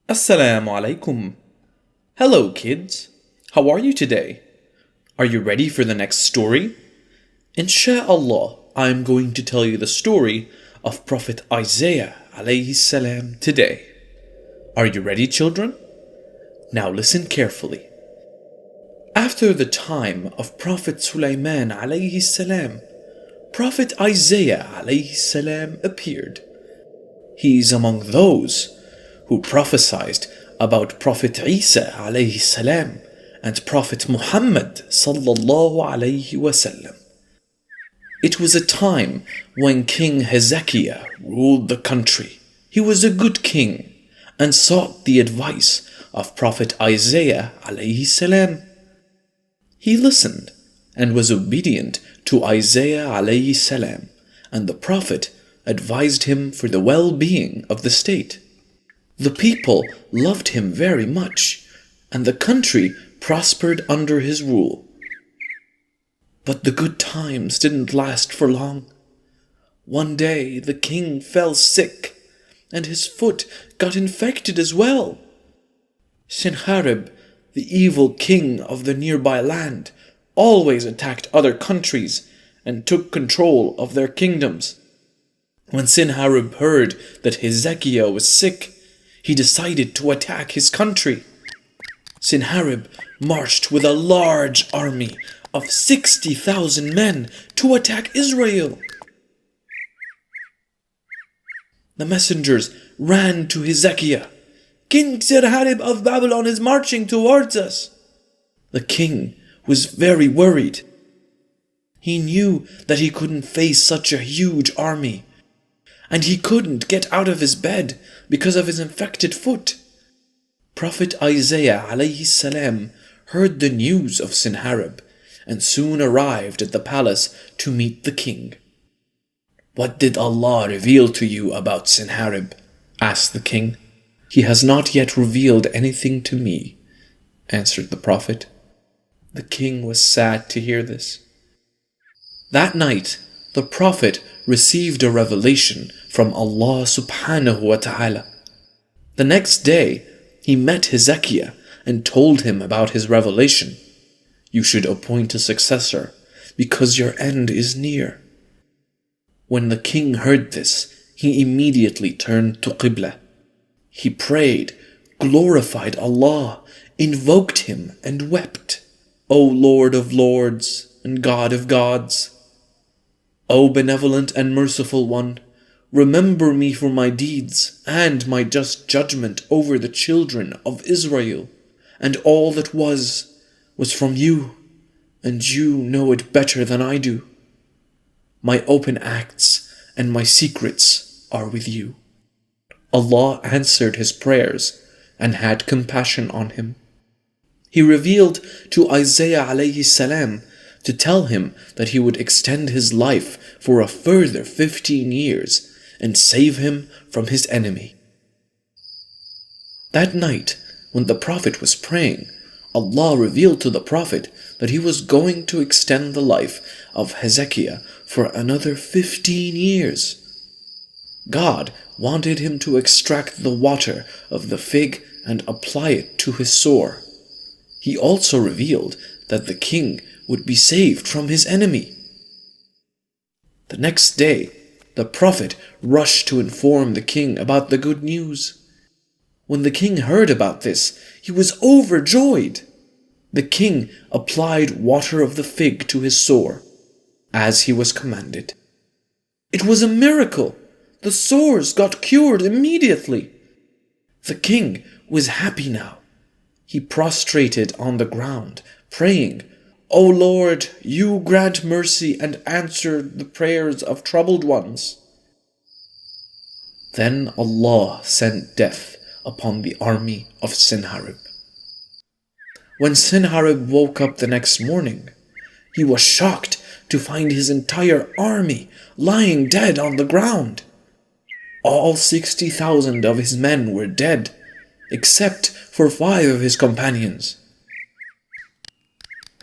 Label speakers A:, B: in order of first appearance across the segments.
A: As-salamu Alaykum. Hello kids, how are you today? Are you ready for the next story? Insha'Allah, I am going to tell you the story of Prophet Isiah alayhi salam today. Are you ready, children? Now listen carefully. After the time of Prophet Sulaiman alayhi salam, Prophet Isiah alayhi salam appeared. He is among those who prophesied about Prophet Isa alayhi salam and Prophet Muhammad sallallahu alayhi wasallam. It was a time when King Hezekiah ruled the country. He was a good king and sought the advice of Prophet Isiah alayhi salam. He listened and was obedient to Isiah alayhi salam, and the Prophet advised him for the well-being of the state. The people loved him very much, and the country prospered under his rule. But the good times didn't last for long. One day the king fell sick, and his foot got infected as well. Sennacherib, the evil king of the nearby land, always attacked other countries and took control of their kingdoms. When Sennacherib heard that Hezekiah was sick, he decided to attack his country. Sennacherib marched with a large army of 60,000 men to attack Israel. The messengers ran to Hezekiah. "King Sennacherib of Babylon is marching towards us." The king was very worried. He knew that he couldn't face such a huge army, and he couldn't get out of his bed because of his infected foot. Prophet Isiah alayhi salam heard the news of Sennacherib and soon arrived at the palace to meet the king. "What did Allah reveal to you about Sennacherib?" asked the king. "He has not yet revealed anything to me," answered the Prophet. The king was sad to hear this. That night, the Prophet received a revelation from Allah subhanahu wa ta'ala. The next day, he met Hezekiah and told him about his revelation. "You should appoint a successor, because your end is near." When the king heard this, he immediately turned to Qibla. He prayed, glorified Allah, invoked Him, and wept. "O Lord of Lords and God of Gods, O benevolent and merciful one, remember me for my deeds and my just judgment over the children of Israel, and all that was from you, and you know it better than I do. My open acts and my secrets are with you." Allah answered his prayers and had compassion on him. He revealed to Isiah alayhi salam to tell him that he would extend his life for a further 15 years and save him from his enemy. That night, when the Prophet was praying, Allah revealed to the Prophet that he was going to extend the life of Hezekiah for another 15 years. God wanted him to extract the water of the fig and apply it to his sore. He also revealed that the king would be saved from his enemy. The next day, the Prophet rushed to inform the king about the good news. When the king heard about this, he was overjoyed. The king applied water of the fig to his sore, as he was commanded. It was a miracle. The sores got cured immediately. The king was happy now. He prostrated on the ground, praying, "O Lord, you grant mercy and answer the prayers of troubled ones." Then Allah sent death upon the army of Sennacherib. When Sennacherib woke up the next morning, he was shocked to find his entire army lying dead on the ground. All 60,000 of his men were dead, except for 5 of his companions.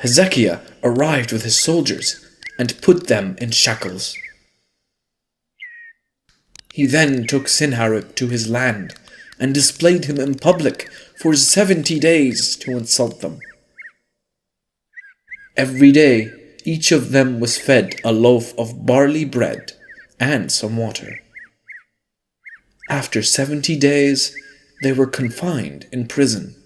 A: Hezekiah arrived with his soldiers and put them in shackles. He then took Sennacherib to his land and displayed him in public for 70 days to insult them. Every day, each of them was fed a loaf of barley bread and some water. After 70 days, they were confined in prison.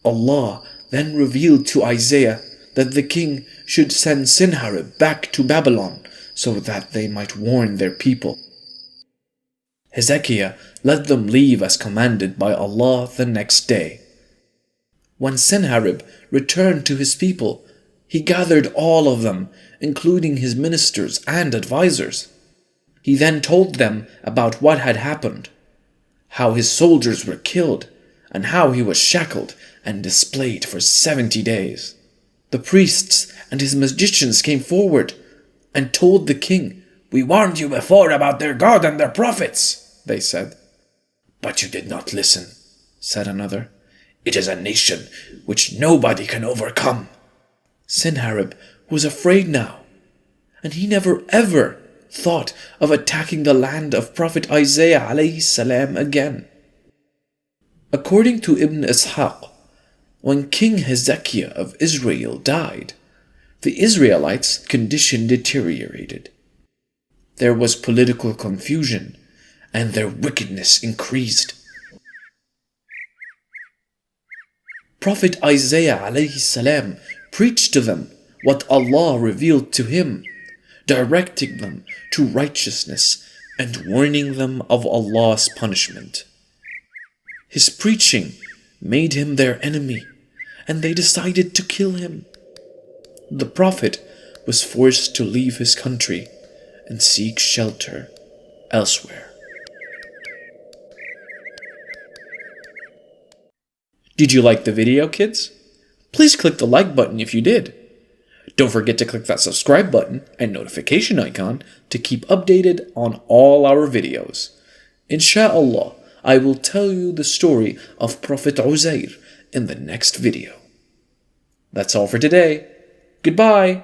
A: Allah then revealed to Isaiah that the king should send Sennacherib back to Babylon so that they might warn their people. Hezekiah let them leave as commanded by Allah the next day. When Sennacherib returned to his people, he gathered all of them, including his ministers and advisors. He then told them about what had happened, how his soldiers were killed, and how he was shackled and displayed for 70 days. The priests and his magicians came forward and told the king, "We warned you before about their God and their prophets," they said. "But you did not listen," said another. "It is a nation which nobody can overcome." Sennacherib was afraid now, and he never ever thought of attacking the land of Prophet Isaiah alayhi salam again. According to Ibn Ishaq, when King Hezekiah of Israel died, the Israelites' condition deteriorated. There was political confusion, and their wickedness increased. Prophet Isaiah alayhi salam preached to them what Allah revealed to him, directing them to righteousness and warning them of Allah's punishment. His preaching made him their enemy, and they decided to kill him. The Prophet was forced to leave his country and seek shelter elsewhere. Did you like the video, kids? Please click the like button if you did. Don't forget to click that subscribe button and notification icon to keep updated on all our videos. Insha'Allah, I will tell you the story of Prophet Uzair in the next video. That's all for today. Goodbye.